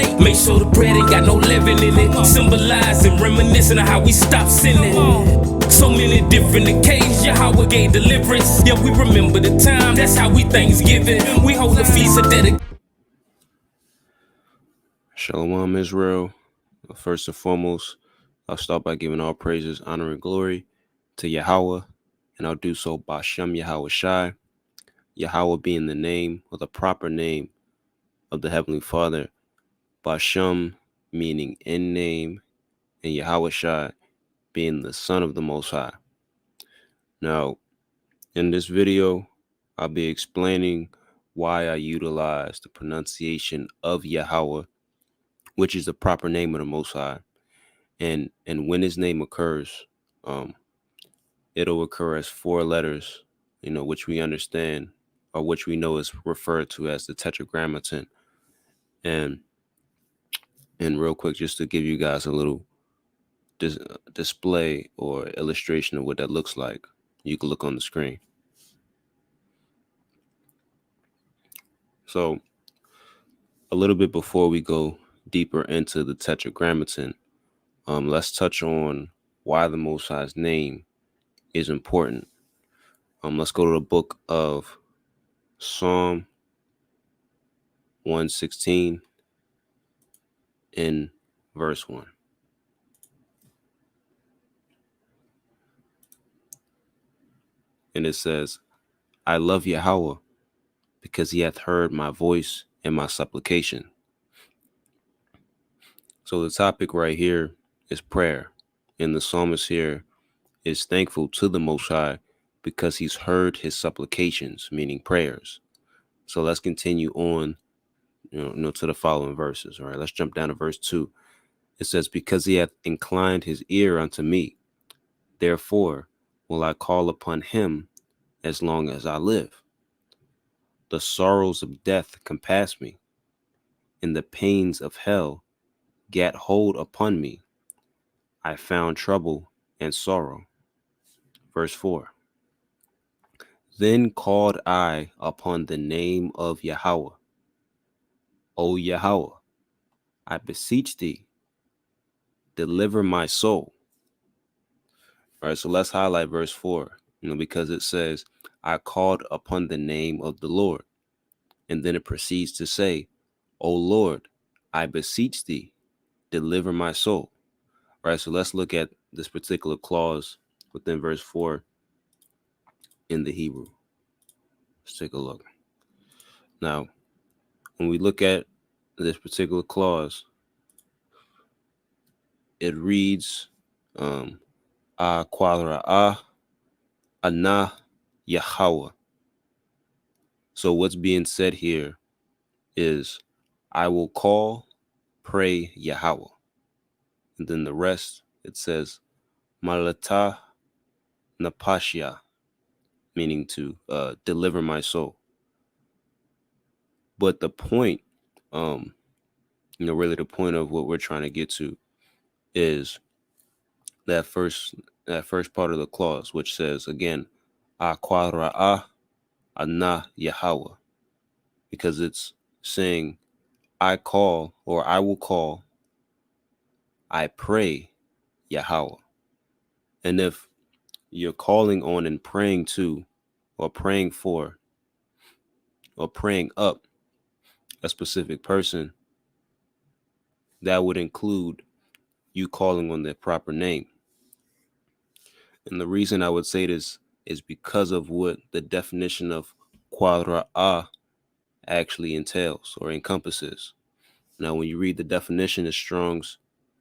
plate. Make sure the bread ain't got no leaven in it. Symbolizing, reminiscing of how we stopped sinning. So many different occasions, Yahawah gave deliverance. Yeah, we remember the time, that's how we Thanksgiving. We hold a feast of dedication. Shalom, Israel. First and foremost, I'll start by giving all praises, honor, and glory to Yahawah, and I'll do so by Shem Yahawah Shai. Yahawah being the name or the proper name of the Heavenly Father, Bashem meaning in name, and Yahawah Shai being the Son of the Most High. Now, in this video, I'll be explaining why I utilize the pronunciation of Yahawah, which is the proper name of the Most High, and when his name occurs, it'll occur as 4 letters, which we understand or which we know is referred to as the Tetragrammaton. And real quick, just to give you guys a little display or illustration of what that looks like, you can look on the screen. So a little bit before we go deeper into the Tetragrammaton, let's touch on why the Most High's name is important. Let's go to the book of Psalm 116 in verse 1. And it says, I love Yahawah because he hath heard my voice and my supplication. So the topic right here is prayer. And the psalmist here is thankful to the Most High because he's heard his supplications, meaning prayers. So let's continue on, to the following verses. All right, let's jump down to verse 2. It says, because he hath inclined his ear unto me, therefore will I call upon him as long as I live. The sorrows of death compassed me, and the pains of hell gat hold upon me. I found trouble and sorrow. Verse 4. Then called I upon the name of Yahawah. O Yahawah, I beseech thee, deliver my soul. All right, so let's highlight verse 4, because it says, I called upon the name of the Lord. And then it proceeds to say, O Lord, I beseech thee, deliver my soul. All right, so let's look at this particular clause within verse 4 in the Hebrew. Let's take a look. Now, when we look at this particular clause, it reads, A quadra ana Yahawah. So what's being said here is, I will call, pray Yahawah. And then the rest, it says, Malata Napashia, meaning to deliver my soul. But the point, really the point of what we're trying to get to is that first part of the clause, which says, again, A quadra ana Yahawah, because it's saying, I call, or I will call, I pray Yahawah. And if you're calling on and praying to, or praying for, or praying up a specific person, that would include you calling on their proper name. And the reason I would say this is because of what the definition of quadra actually entails or encompasses. Now, when you read the definition, it's Strong's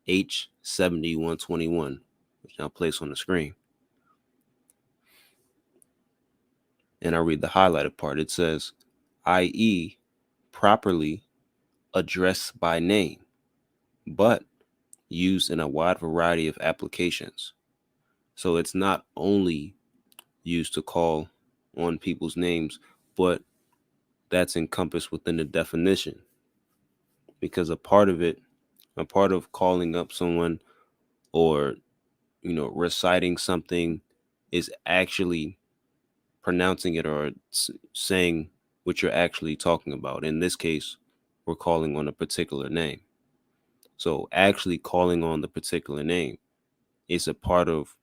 H7121, which I'll place on the screen. And I read the highlighted part. It says, i.e., properly addressed by name, but used in a wide variety of applications. So it's not only used to call on people's names, but that's encompassed within the definition. Because a part of calling up someone or, reciting something is actually pronouncing it or saying what you're actually talking about. In this case, we're calling on a particular name. So actually calling on the particular name is a part of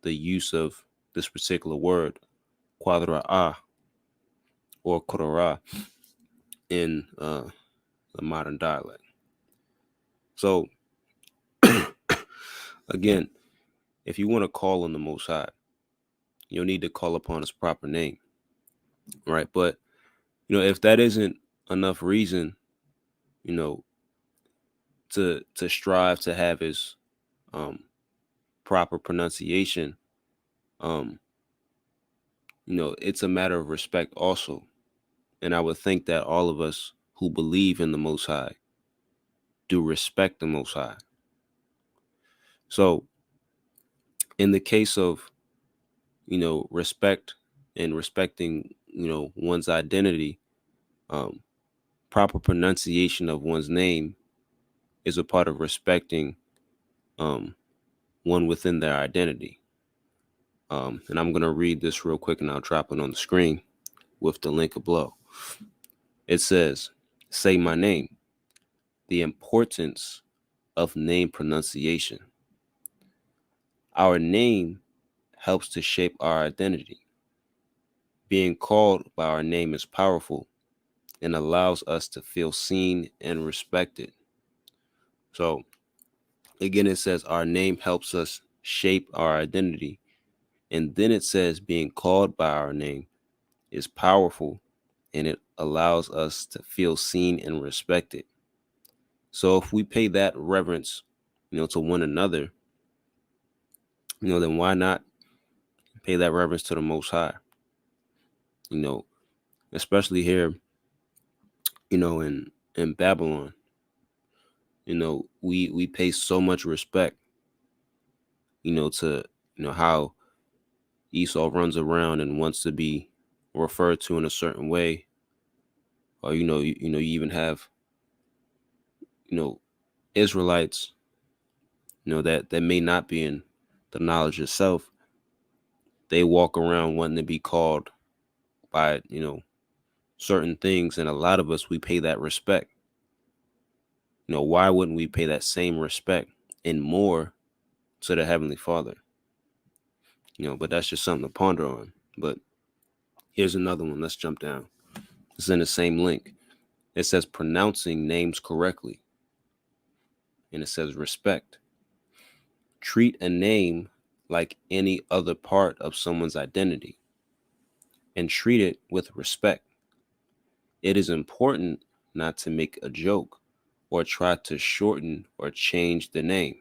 the use of this particular word, quadra or korora, in the modern dialect. So again, if you want to call on the Most High, you'll need to call upon his proper name, right? But if that isn't enough reason, you know, to strive to have his um, proper pronunciation, um, it's a matter of respect also. And I would think that all of us who believe in the Most High do respect the Most High. So in the case of, respect and respecting, one's identity, um, proper pronunciation of one's name is a part of respecting um, one within their identity. And I'm going to read this real quick and I'll drop it on the screen with the link below. It says, "Say my name, the importance of name pronunciation. Our name helps to shape our identity. Being called by our name is powerful and allows us to feel seen and respected." So again, it says our name helps us shape our identity. And then it says being called by our name is powerful and it allows us to feel seen and respected. So if we pay that reverence, to one another, then why not pay that reverence to the Most High? Especially here, in Babylon, we pay so much respect, to how Esau runs around and wants to be referred to in a certain way, or you even have Israelites, that may not be in the knowledge itself. They walk around wanting to be called by certain things, and a lot of us, we pay that respect. Why wouldn't we pay that same respect and more to the Heavenly Father? But that's just something to ponder on. But here's another one. Let's jump down. It's in the same link. It says pronouncing names correctly. And it says respect. Treat a name like any other part of someone's identity and treat it with respect. It is important not to make a joke or try to shorten or change the name.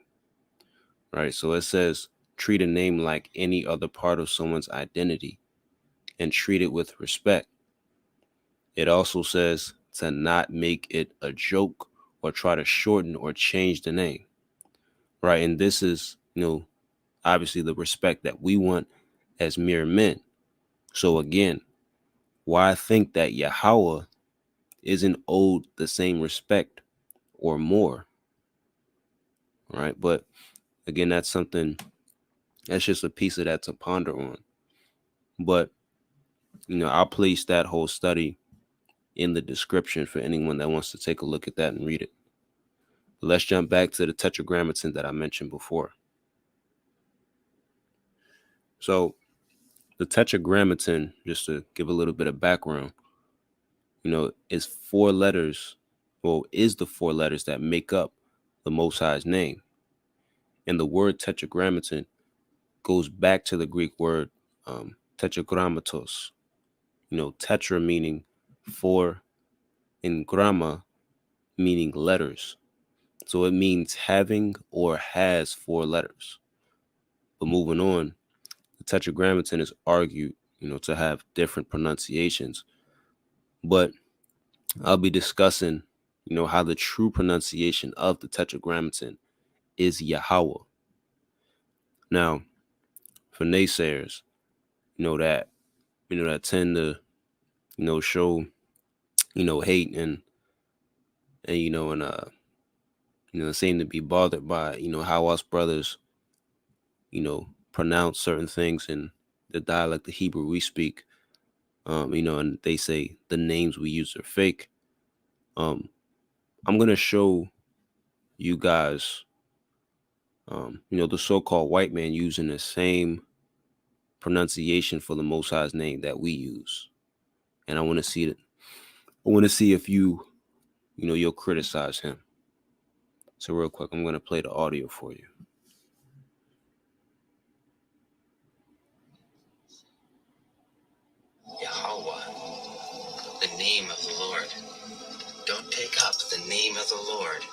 Right? So it says treat a name like any other part of someone's identity and treat it with respect. It also says to not make it a joke or try to shorten or change the name. Right? And this is, obviously the respect that we want as mere men. So again, why think that Yahawah isn't owed the same respect or more? Right? But again, that's just a piece of that to ponder on. But, I'll place that whole study in the description for anyone that wants to take a look at that and read it. But let's jump back to the Tetragrammaton that I mentioned before. So the Tetragrammaton, just to give a little bit of background, is four letters, is the four letters that make up the Most High's name. And the word Tetragrammaton goes back to the Greek word tetragrammatos. Tetra meaning four and gramma meaning letters. So it means having or has four letters. But moving on, the Tetragrammaton is argued, to have different pronunciations. But I'll be discussing, how the true pronunciation of the Tetragrammaton is Yahawah. Now, for naysayers, that tend to, show, hate and seem to be bothered by, how us brothers, pronounce certain things in the dialect of Hebrew we speak, and they say the names we use are fake. I'm going to show, you guys, the so-called white man using the same pronunciation for the Most High's name that we use, and I want to see it. I want to see if you'll criticize him. So real quick, I'm going to play the audio for you. Yahawah, the name of the Lord. Don't take up the name of the Lord.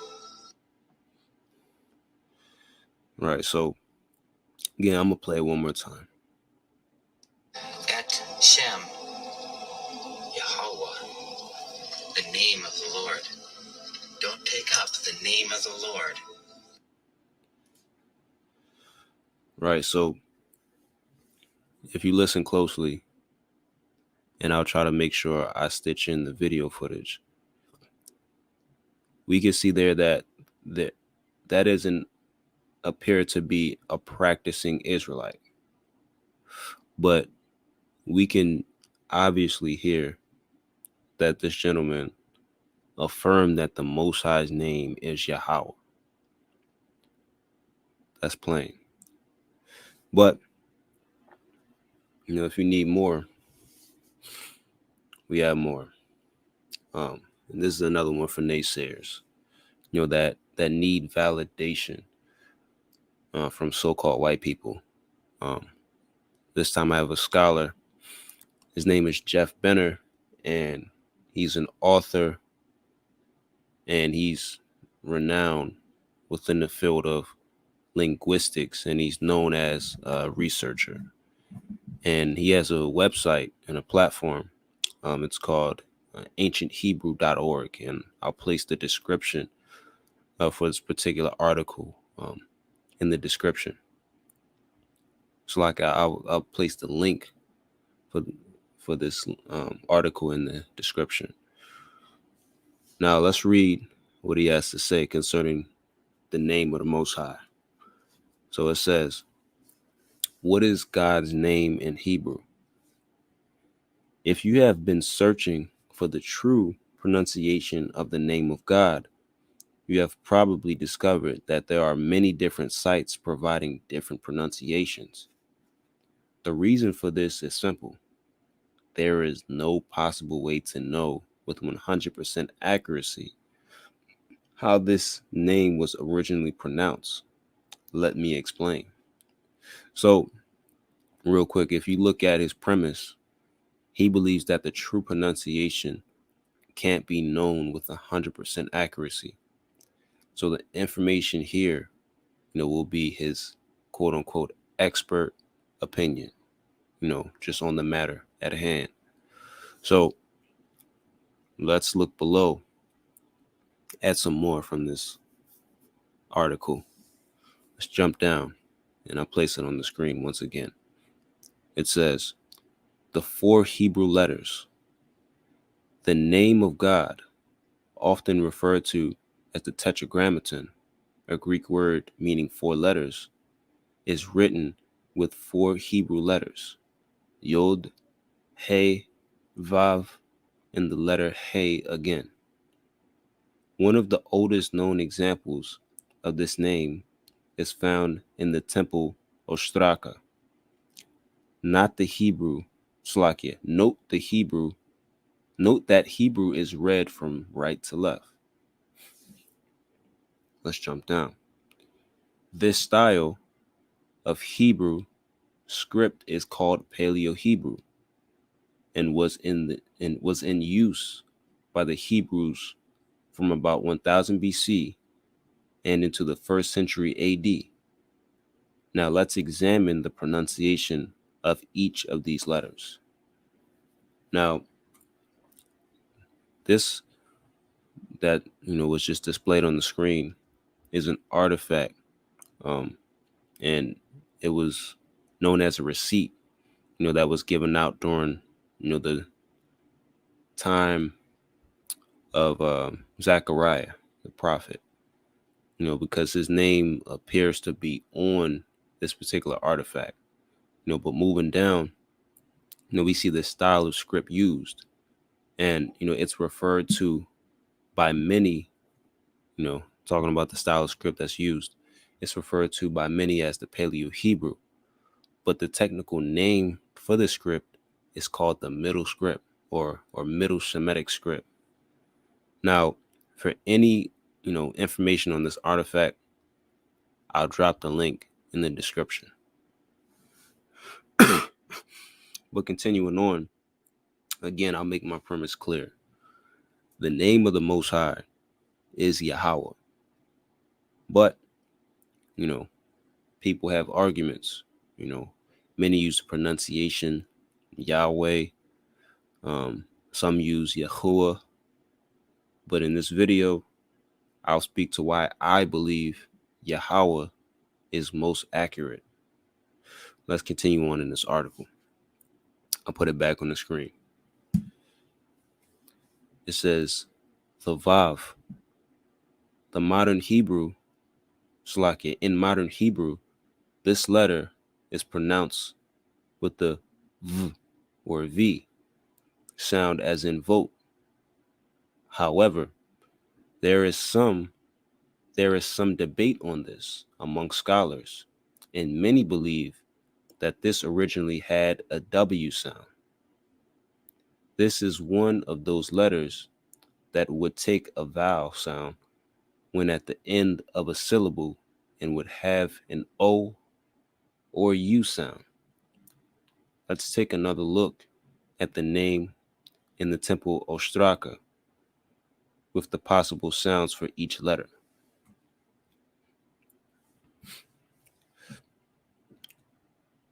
Right, so again, I'm going to play it one more time. Et Shem, Yahawah, the name of the Lord. Don't take up the name of the Lord. Right, so if you listen closely, and I'll try to make sure I stitch in the video footage, we can see there that doesn't appear to be a practicing Israelite. But we can obviously hear that this gentleman affirmed that the Most High's name is Yahawah. That's plain. But, if you need more, we have more. And this is another one for naysayers, that need validation from so-called white people. This time I have a scholar. His name is Jeff Benner, and he's an author, and he's renowned within the field of linguistics, and he's known as a researcher. And he has a website and a platform. It's called ancienthebrew.org, and I'll place the description for this particular article in the description. So like I'll place the link for this article in the description. Now let's read what he has to say concerning the name of the Most High. So it says, what is God's name in Hebrew? If you have been searching for the true pronunciation of the name of God, you have probably discovered that there are many different sites providing different pronunciations. The reason for this is simple. There is no possible way to know with 100% accuracy how this name was originally pronounced. Let me explain. So, real quick, if you look at his premise, he believes that the true pronunciation can't be known with 100% accuracy. So the information here, will be his quote unquote expert opinion, just on the matter at hand. So let's look below at some more from this article. Let's jump down, and I'll place it on the screen once again. It says, the 4 Hebrew letters. The name of God, often referred to as the Tetragrammaton, a Greek word meaning 4 letters, is written with 4 Hebrew letters, Yod, He, Vav, and the letter He again. One of the oldest known examples of this name is found in the temple Ostraka. Not the Hebrew, Slakia. Note that Hebrew is read from right to left. Let's jump down. This style of Hebrew script is called Paleo-Hebrew and was in use by the Hebrews from about 1000 BC and into the 1st century AD. Now let's examine the pronunciation of each of these letters. Now, this that was just displayed on the screen is an artifact, and it was known as a receipt, that was given out during the time of Zechariah, the prophet, because his name appears to be on this particular artifact, but moving down, we see the style of script used, and it's referred to by many, talking about the style of script that's used. It's referred to by many as the Paleo-Hebrew, but the technical name for the script is called the Middle Script or Middle Semitic script. Now, for any information on this artifact, I'll drop the link in the description. But continuing on, again, I'll make my premise clear. The name of the Most High is Yahawah. But, people have arguments. Many use the pronunciation Yahweh. Some use Yahuwah. But in this video, I'll speak to why I believe Yahawah is most accurate. Let's continue on in this article. I'll put it back on the screen. It says, the Vav. The modern Hebrew, Slakia, in modern Hebrew, this letter is pronounced with the V or V sound as in vote. However, there is some debate on this among scholars, and many believe that this originally had a W sound. This is one of those letters that would take a vowel sound when at the end of a syllable and would have an O or U sound. Let's take another look at the name in the temple Ostraka with the possible sounds for each letter.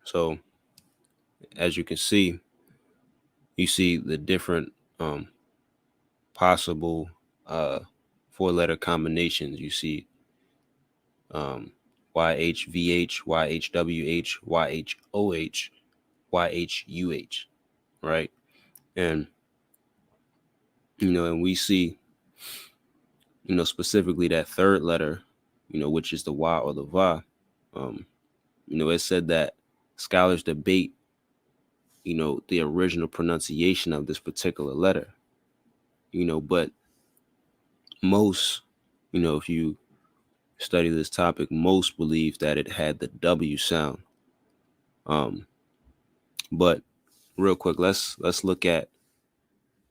So, as you can see, you see the different possible 4-letter combinations. You see YHVH, YHWH, YHOH, YHUH, right? And and we see specifically that third letter, which is the Y or the Va. It said that scholars debate the original pronunciation of this particular letter, but most, if you study this topic, most believe that it had the W sound. But real quick, let's look at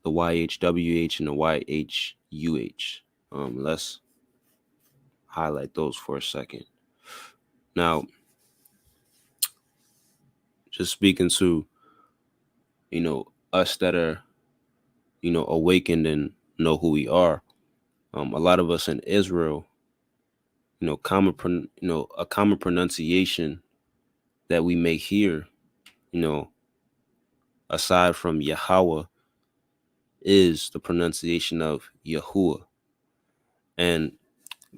the YHWH and the YHUH. Let's highlight those for a second. Now, just speaking to, us that are, awakened and know who we are. A lot of us in Israel, a common pronunciation that we may hear, aside from Yahawah, is the pronunciation of Yahuwah. And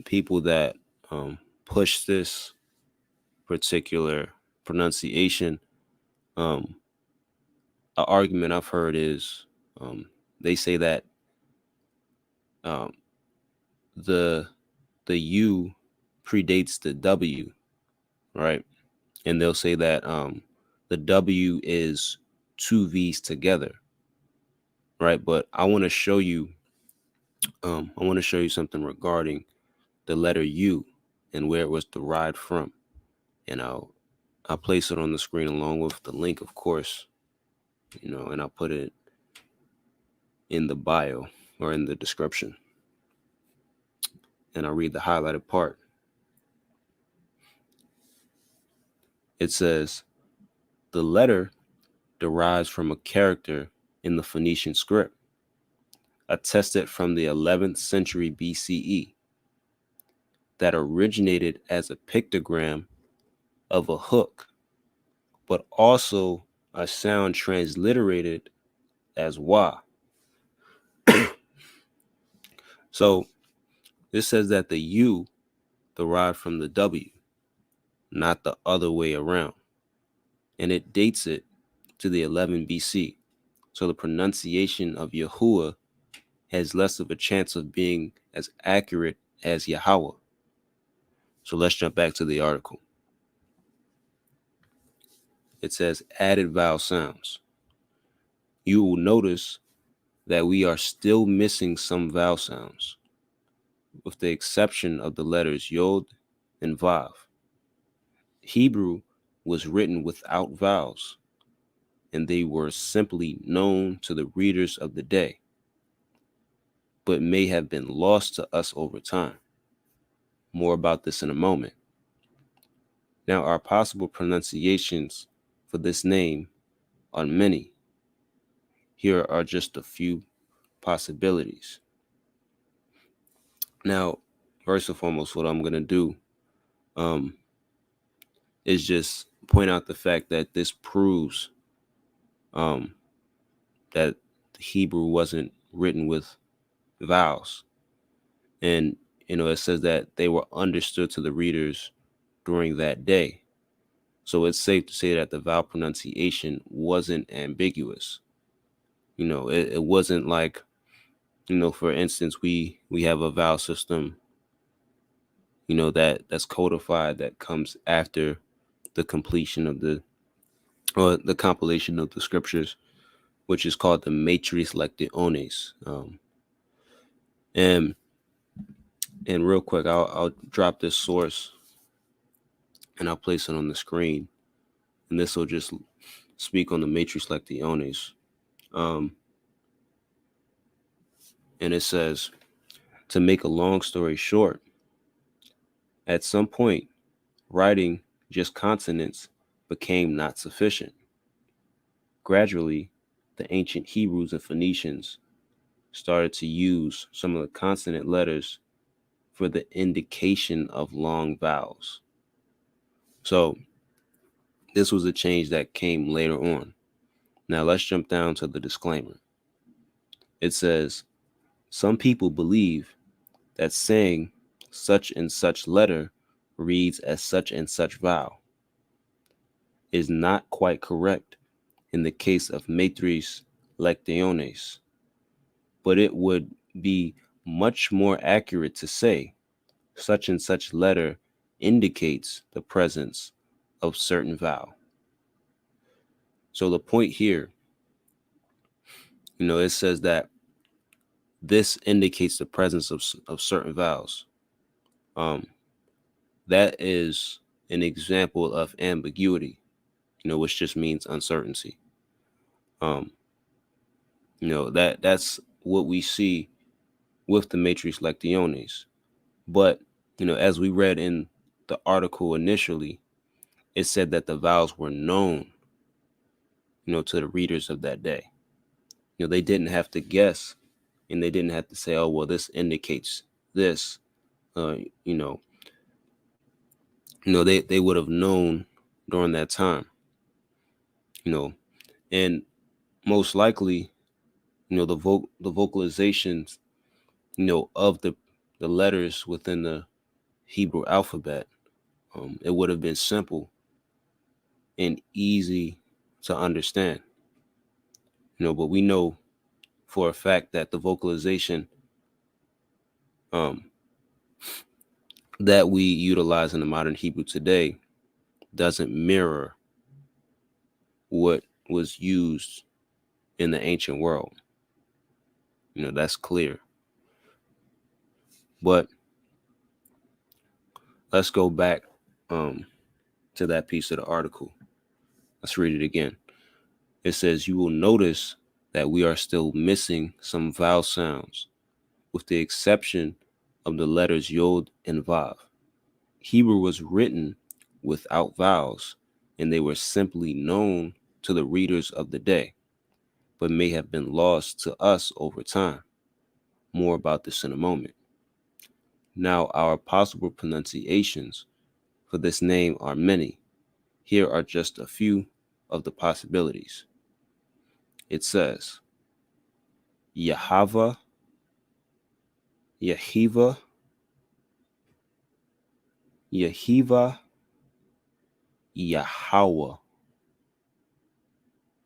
people that push this particular pronunciation, an argument I've heard is they say that the U predates the W, right? And they'll say that the W is 2 V's together, right? But I want to show you something regarding the letter U and where it was derived from, and I'll place it on the screen along with the link, of course, and I'll put it in the bio or in the description, and I'll read the highlighted part. It says, the letter derives from a character in the Phoenician script, attested from the 11th century BCE, that originated as a pictogram of a hook, but also a sound transliterated as Wa. So this says that the U derived from the W, not the other way around. And it dates it to the 11 BC. So the pronunciation of Yahuwah has less of a chance of being as accurate as Yahawah. So let's jump back to the article. It says added vowel sounds. You will notice that we are still missing some vowel sounds. with the exception of the letters Yod and Vav. Hebrew was written without vowels, and they were simply known to the readers of the day, but may have been lost to us over time. More about this in a moment. Now, our possible pronunciations for this name are many. Here are just a few possibilities. Now, first and foremost, what I'm going to do is just point out the fact that this proves that the Hebrew wasn't written with vowels. And, it says that they were understood to the readers during that day. So it's safe to say that the vowel pronunciation wasn't ambiguous. It wasn't like, for instance, we have a vowel system, that's codified, that comes after the completion of the compilation of the scriptures, which is called the Matrices Lectiones. And real quick, I'll drop this source and I'll place it on the screen, and this will just speak on the Matrices Lectiones. And it says, to make a long story short, at some point, writing just consonants became not sufficient. Gradually, the ancient Hebrews and Phoenicians started to use some of the consonant letters for the indication of long vowels. So this was a change that came later on. Now let's jump down to the disclaimer. It says, some people believe that saying such and such letter reads as such and such vowel is not quite correct in the case of Matrices Lectiones, but it would be much more accurate to say such and such letter indicates the presence of certain vowel. So the point here, it says that this indicates the presence of certain vowels. That is an example of ambiguity, which just means uncertainty. That's what we see with the Matrices Lectiones. But, as we read in the article initially, it said that the vowels were known, to the readers of that day. They didn't have to guess, and they didn't have to say, oh, well, this indicates this. They would have known during that time, and most likely, the vocalizations, of the letters within the Hebrew alphabet, it would have been simple and easy to understand, but we know for a fact that the vocalization that we utilize in the modern Hebrew today doesn't mirror what was used in the ancient world. That's clear. But let's go back to that piece of the article. Let's read it again. It says, you will notice that we are still missing some vowel sounds, with the exception of the letters Yod and Vav. Hebrew was written without vowels, and they were simply known to the readers of the day, but may have been lost to us over time. More about this in a moment. Now, our possible pronunciations for this name are many. Here are just a few of the possibilities. It says, Yahawah, Yahawah, Yahawah, Yahawah.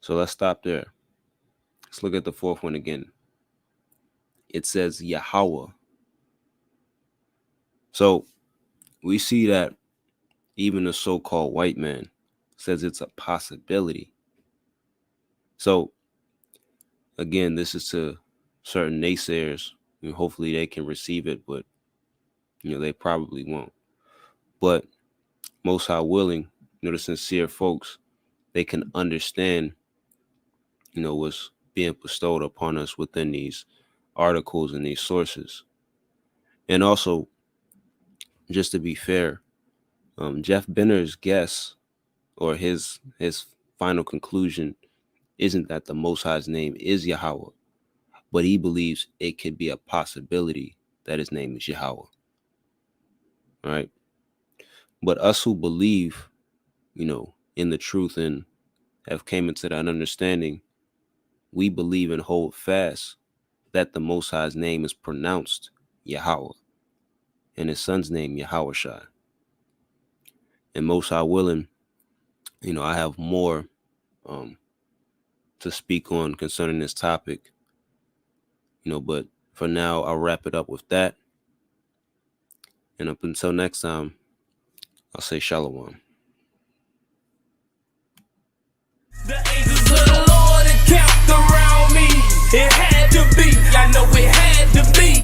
So let's stop there. Let's look at the fourth one again. It says Yahawah. So we see that even the so-called white man says it's a possibility. So again, this is to certain naysayers, and hopefully they can receive it, but They probably won't. But Most High willing, the sincere folks, they can understand, what's being bestowed upon us within these articles and these sources. And also, just to be fair, Jeff Benner's guess or his final conclusion isn't that the Most High's name is Yahawah, but he believes it could be a possibility that his name is Yahawah. Right? But us who believe, in the truth and have came into that understanding, we believe and hold fast that the Most High's name is pronounced Yahawah and his son's name Yahawashi. And Most High willing, I have more to speak on concerning this topic, but for now, I'll wrap it up with that. And up until next time, I'll say Shalom.